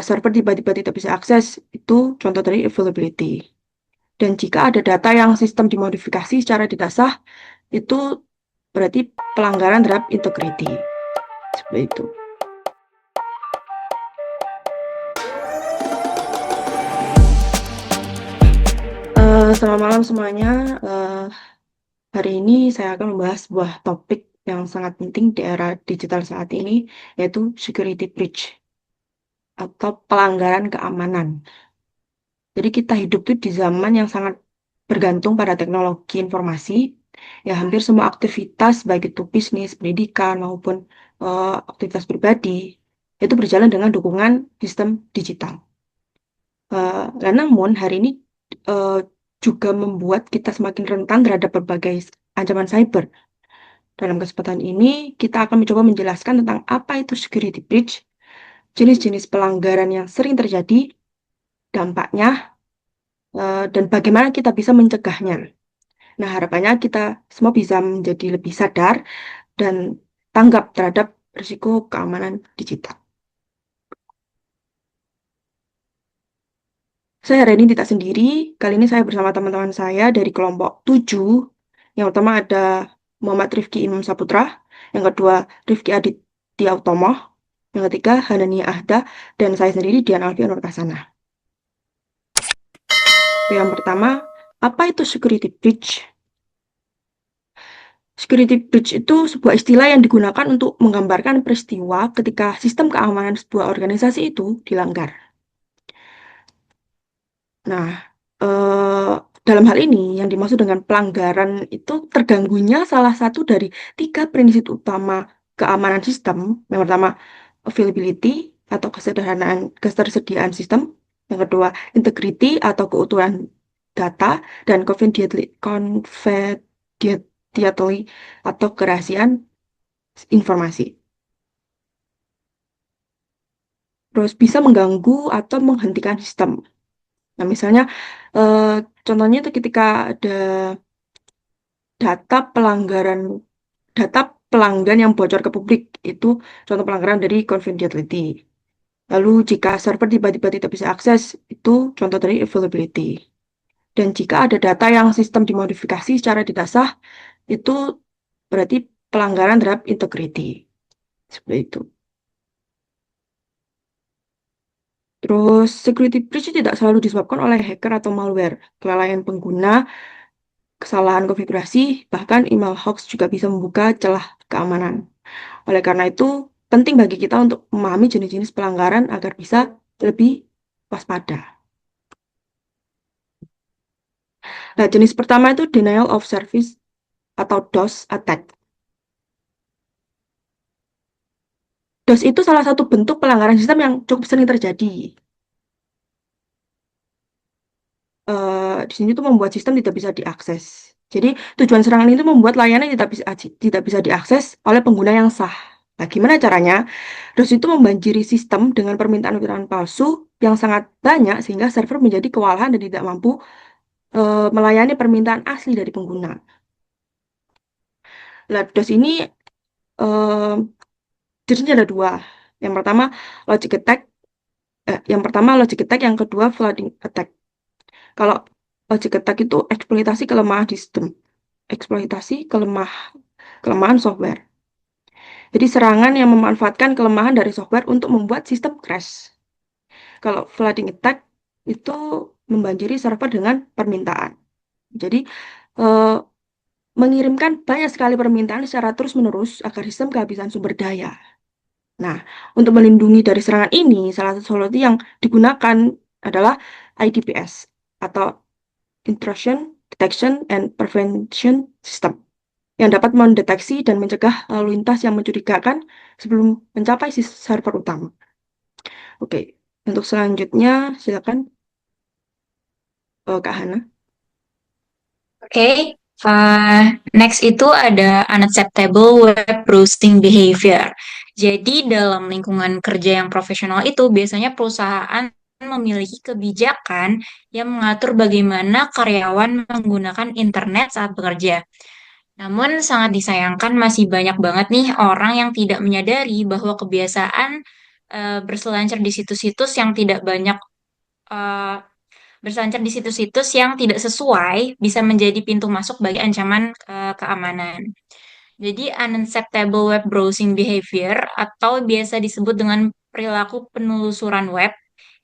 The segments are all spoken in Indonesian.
server tiba-tiba tidak bisa akses, itu contoh dari availability. Dan jika ada data yang sistem dimodifikasi secara tidak sah, itu berarti pelanggaran terhadap integrity. Seperti itu. Selamat malam semuanya. Hari ini saya akan membahas sebuah topik yang sangat penting di era digital saat ini, yaitu security breach atau pelanggaran keamanan. Jadi kita hidup tuh di zaman yang sangat bergantung pada teknologi informasi. Ya hampir semua aktivitas baik itu bisnis, pendidikan maupun aktivitas pribadi itu berjalan dengan dukungan sistem digital. Dan namun hari ini eh, juga membuat kita semakin rentan terhadap berbagai ancaman cyber. Dalam kesempatan ini kita akan mencoba menjelaskan tentang apa itu security breach, jenis-jenis pelanggaran yang sering terjadi, dampaknya, dan bagaimana kita bisa mencegahnya. Nah, harapannya kita semua bisa menjadi lebih sadar dan tanggap terhadap risiko keamanan digital. Saya hari ini tidak sendiri. Kali ini saya bersama teman-teman saya dari kelompok 7. Yang pertama ada Muhammad Rifki Imam Saputra. Yang kedua Rifki Aditya Utomo. Yang ketiga Hanania Ahda. Dan saya sendiri Dian Alfian Nurkasana. Yang pertama, apa itu security breach? Security breach itu sebuah istilah yang digunakan untuk menggambarkan peristiwa ketika sistem keamanan sebuah organisasi itu dilanggar. Nah, eh, dalam hal ini yang dimaksud dengan pelanggaran itu terganggunya salah satu dari tiga prinsip utama keamanan sistem. Yang pertama, availability atau ketersediaan sistem. Yang kedua, integrity atau keutuhan data dan confidentiality atau kerahasiaan informasi. Terus bisa mengganggu atau menghentikan sistem. Nah, misalnya eh, contohnya itu ketika ada data pelanggaran data pelanggan yang bocor ke publik, itu contoh pelanggaran dari confidentiality. Lalu jika server tiba-tiba tidak bisa akses, itu contoh dari availability. Dan jika ada data yang sistem dimodifikasi secara tidak sah, itu berarti pelanggaran terhadap integrity. Seperti itu. Terus, security breach tidak selalu disebabkan oleh hacker atau malware. Kelalaian pengguna, kesalahan konfigurasi, bahkan email hoax juga bisa membuka celah keamanan. Oleh karena itu, penting bagi kita untuk memahami jenis-jenis pelanggaran agar bisa lebih waspada. Nah, jenis pertama itu denial of service atau DOS attack. DOS itu salah satu bentuk pelanggaran sistem yang cukup sering terjadi. Di sini tuh membuat sistem tidak bisa diakses. Jadi tujuan serangan itu membuat layanan tidak bisa diakses oleh pengguna yang sah. Nah, gimana caranya? DOS itu membanjiri sistem dengan permintaan-permintaan palsu yang sangat banyak sehingga server menjadi kewalahan dan tidak mampu melayani permintaan asli dari pengguna. Nah, DOS ini eh, jenisnya ada dua. Yang pertama logic attack, yang kedua flooding attack. Kalau logic attack itu eksploitasi kelemahan di sistem, eksploitasi kelemahan software. Jadi serangan yang memanfaatkan kelemahan dari software untuk membuat sistem crash. Kalau flooding attack itu membanjiri server dengan permintaan. Jadi eh, mengirimkan banyak sekali permintaan secara terus-menerus agar sistem kehabisan sumber daya. Nah, untuk melindungi dari serangan ini, salah satu solusi yang digunakan adalah IDPS atau Intrusion Detection and Prevention System yang dapat mendeteksi dan mencegah lalu lintas yang mencurigakan sebelum mencapai server utama. Oke, untuk selanjutnya silakan Kak Hana. Oke, next itu ada unacceptable web browsing behavior. Jadi dalam lingkungan kerja yang profesional itu biasanya perusahaan memiliki kebijakan yang mengatur bagaimana karyawan menggunakan internet saat bekerja. Namun sangat disayangkan masih banyak banget nih orang yang tidak menyadari bahwa kebiasaan berselancar di situs-situs yang tidak banyak eh, berselancar di situs-situs yang tidak sesuai bisa menjadi pintu masuk bagi ancaman keamanan. Jadi unacceptable web browsing behavior atau biasa disebut dengan perilaku penelusuran web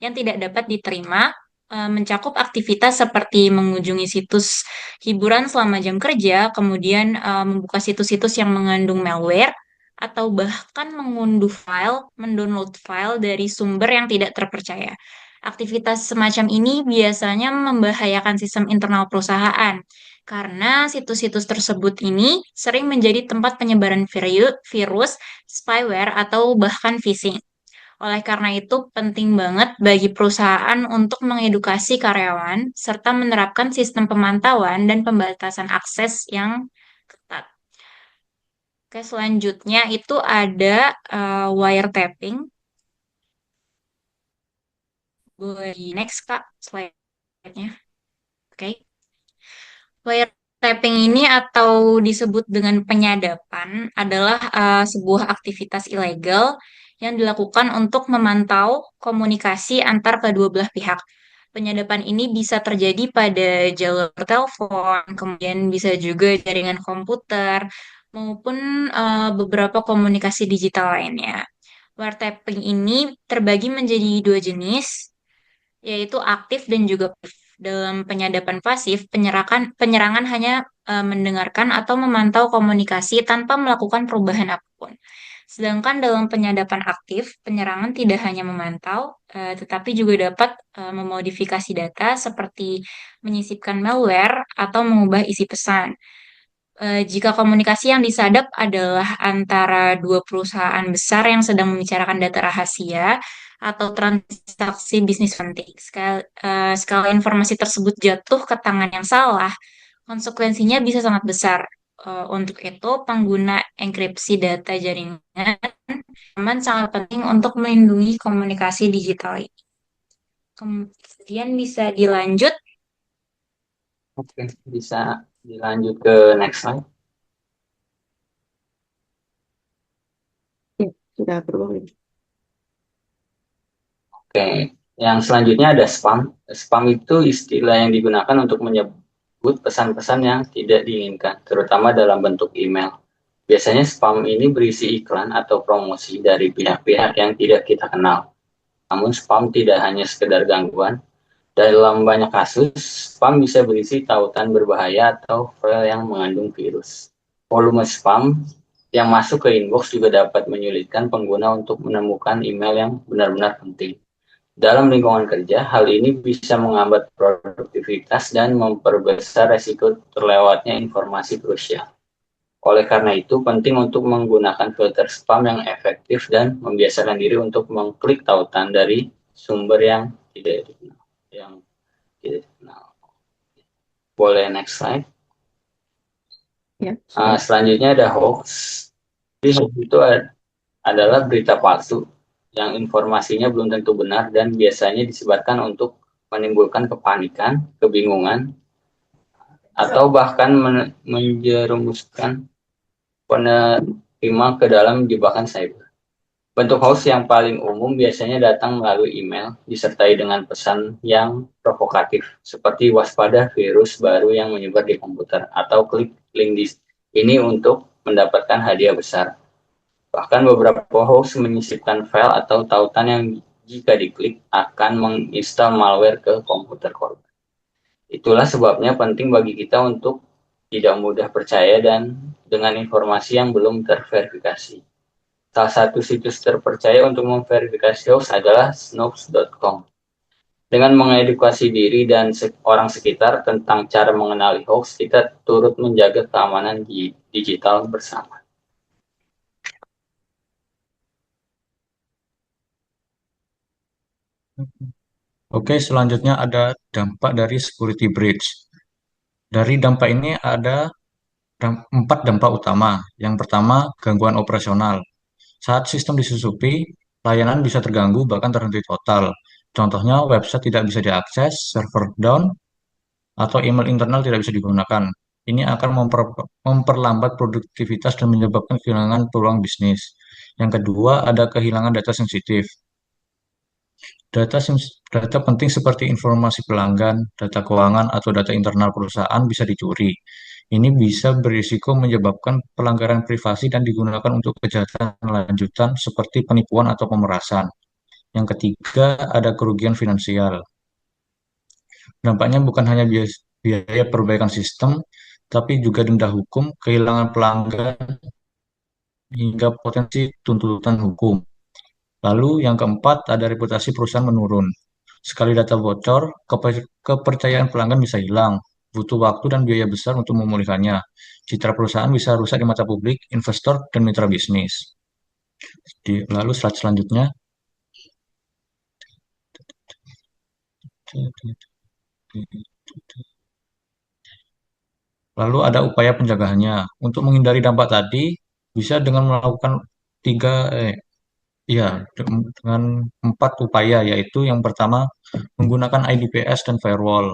yang tidak dapat diterima mencakup aktivitas seperti mengunjungi situs hiburan selama jam kerja, kemudian membuka situs-situs yang mengandung malware, atau bahkan mendownload file dari sumber yang tidak terpercaya. Aktivitas semacam ini biasanya membahayakan sistem internal perusahaan karena situs-situs tersebut ini sering menjadi tempat penyebaran virus, spyware, atau bahkan phishing. Oleh karena itu, penting banget bagi perusahaan untuk mengedukasi karyawan serta menerapkan sistem pemantauan dan pembatasan akses yang ketat. Oke, selanjutnya itu ada wiretapping. Boleh di next, Kak, slide-nya. Oke. Wiretapping ini atau disebut dengan penyadapan adalah sebuah aktivitas ilegal yang dilakukan untuk memantau komunikasi antar kedua belah pihak. Penyadapan ini bisa terjadi pada jalur telepon, kemudian bisa juga jaringan komputer, maupun beberapa komunikasi digital lainnya. Wiretapping ini terbagi menjadi dua jenis, yaitu aktif dan juga pasif. Dalam penyadapan pasif, penyerangan hanya mendengarkan atau memantau komunikasi tanpa melakukan perubahan apapun. Sedangkan dalam penyadapan aktif, penyerangan tidak hanya memantau, tetapi juga dapat memodifikasi data seperti menyisipkan malware atau mengubah isi pesan. Jika komunikasi yang disadap adalah antara dua perusahaan besar yang sedang membicarakan data rahasia atau transaksi bisnis penting, skala informasi tersebut jatuh ke tangan yang salah, konsekuensinya bisa sangat besar. Untuk itu, pengguna enkripsi data jaringan aman sangat penting untuk melindungi komunikasi digital ini. Kemudian bisa dilanjut. Oke, bisa dilanjut ke next slide. Ya, sudah berubah. Oke, yang selanjutnya ada spam. Spam itu istilah yang digunakan untuk menyebut pesan-pesan yang tidak diinginkan, terutama dalam bentuk email. Biasanya spam ini berisi iklan atau promosi dari pihak-pihak yang tidak kita kenal. Namun spam tidak hanya sekedar gangguan. Dalam banyak kasus, spam bisa berisi tautan berbahaya atau file yang mengandung virus. Volume spam yang masuk ke inbox juga dapat menyulitkan pengguna untuk menemukan email yang benar-benar penting. Dalam lingkungan kerja, hal ini bisa menghambat produktivitas dan memperbesar resiko terlewatnya informasi krusial. Oleh karena itu, penting untuk menggunakan filter spam yang efektif dan membiasakan diri untuk mengklik tautan dari sumber yang tidak dikenal. Boleh next slide. Ya, Selanjutnya ada hoax. Jadi hoax itu adalah berita palsu yang informasinya belum tentu benar dan biasanya disebarkan untuk menimbulkan kepanikan, kebingungan, atau bahkan menjerumuskan penerima ke dalam jebakan cyber. Bentuk hoax yang paling umum biasanya datang melalui email, disertai dengan pesan yang provokatif, seperti waspada virus baru yang menyebar di komputer, atau klik link di ini untuk mendapatkan hadiah besar. Bahkan beberapa hoax menyisipkan file atau tautan yang jika diklik akan menginstal malware ke komputer korban. Itulah sebabnya penting bagi kita untuk tidak mudah percaya dan dengan informasi yang belum terverifikasi. Salah satu situs terpercaya untuk memverifikasi hoax adalah snopes.com. Dengan mengedukasi diri dan orang sekitar tentang cara mengenali hoax, kita turut menjaga keamanan digital bersama. Oke, selanjutnya ada dampak dari security breach. Dari dampak ini ada 4 dampak utama. Yang pertama, gangguan operasional. Saat sistem disusupi, layanan bisa terganggu bahkan terhenti total. Contohnya, website tidak bisa diakses, server down, atau email internal tidak bisa digunakan. Ini akan memperlambat produktivitas dan menyebabkan kehilangan peluang bisnis. Yang kedua, ada kehilangan data sensitif. Data penting seperti informasi pelanggan, data keuangan, atau data internal perusahaan bisa dicuri. Ini bisa berisiko menyebabkan pelanggaran privasi dan digunakan untuk kejahatan lanjutan seperti penipuan atau pemerasan. Yang ketiga, ada kerugian finansial. Dampaknya bukan hanya biaya perbaikan sistem, tapi juga denda hukum, kehilangan pelanggan, hingga potensi tuntutan hukum. Lalu yang keempat, ada reputasi perusahaan menurun. Sekali data bocor, kepercayaan pelanggan bisa hilang, butuh waktu dan biaya besar untuk memulihkannya. Citra perusahaan bisa rusak di mata publik, investor, dan mitra bisnis. Lalu slide selanjutnya. Lalu ada upaya pencegahannya. Untuk menghindari dampak tadi, bisa dengan melakukan tiga, ya, dengan 4 upaya, yaitu yang pertama, menggunakan IDPS dan firewall.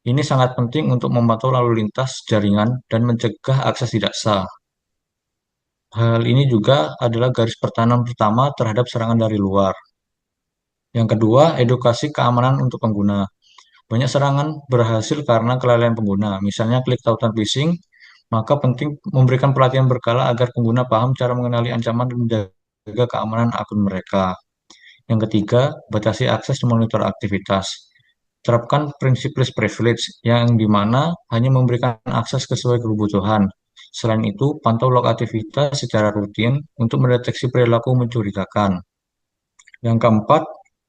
Ini sangat penting untuk memantau lalu lintas jaringan dan mencegah akses tidak sah. Hal ini juga adalah garis pertahanan pertama terhadap serangan dari luar. Yang kedua, edukasi keamanan untuk pengguna. Banyak serangan berhasil karena kelalaian pengguna, misalnya klik tautan phishing, maka penting memberikan pelatihan berkala agar pengguna paham cara mengenali ancaman dan menjaga keamanan akun mereka. Yang ketiga, batasi akses dan monitor aktivitas. Terapkan prinsip least privilege, yang dimana hanya memberikan akses sesuai kebutuhan. Selain itu, pantau log aktivitas secara rutin untuk mendeteksi perilaku mencurigakan. Yang keempat,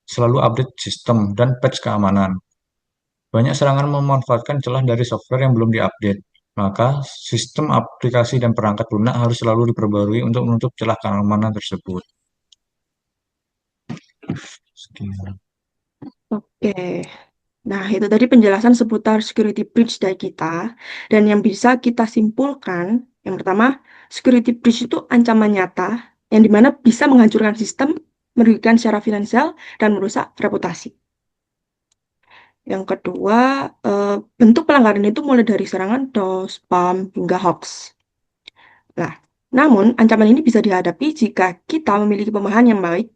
selalu update sistem dan patch keamanan. Banyak serangan memanfaatkan celah dari software yang belum diupdate. Maka, sistem aplikasi dan perangkat lunak harus selalu diperbarui untuk menutup celah keamanan tersebut. Sekian. Oke. Nah, itu tadi penjelasan seputar security breach dari kita. Dan yang bisa kita simpulkan, yang pertama, security breach itu ancaman nyata yang dimana bisa menghancurkan sistem, merugikan secara finansial, dan merusak reputasi. Yang kedua, bentuk pelanggaran itu mulai dari serangan DOS, spam, hingga hoax. Nah, namun ancaman ini bisa dihadapi jika kita memiliki pemahaman yang baik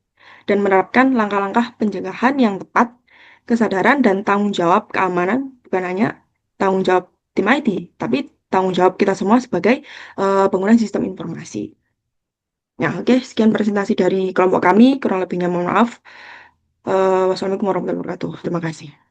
dan menerapkan langkah-langkah pencegahan yang tepat, kesadaran dan tanggung jawab keamanan bukan hanya tanggung jawab tim IT, tapi tanggung jawab kita semua sebagai pengguna sistem informasi. Nah, oke, sekian presentasi dari kelompok kami. Kurang lebihnya mohon maaf. Wassalamualaikum warahmatullahi wabarakatuh. Terima kasih.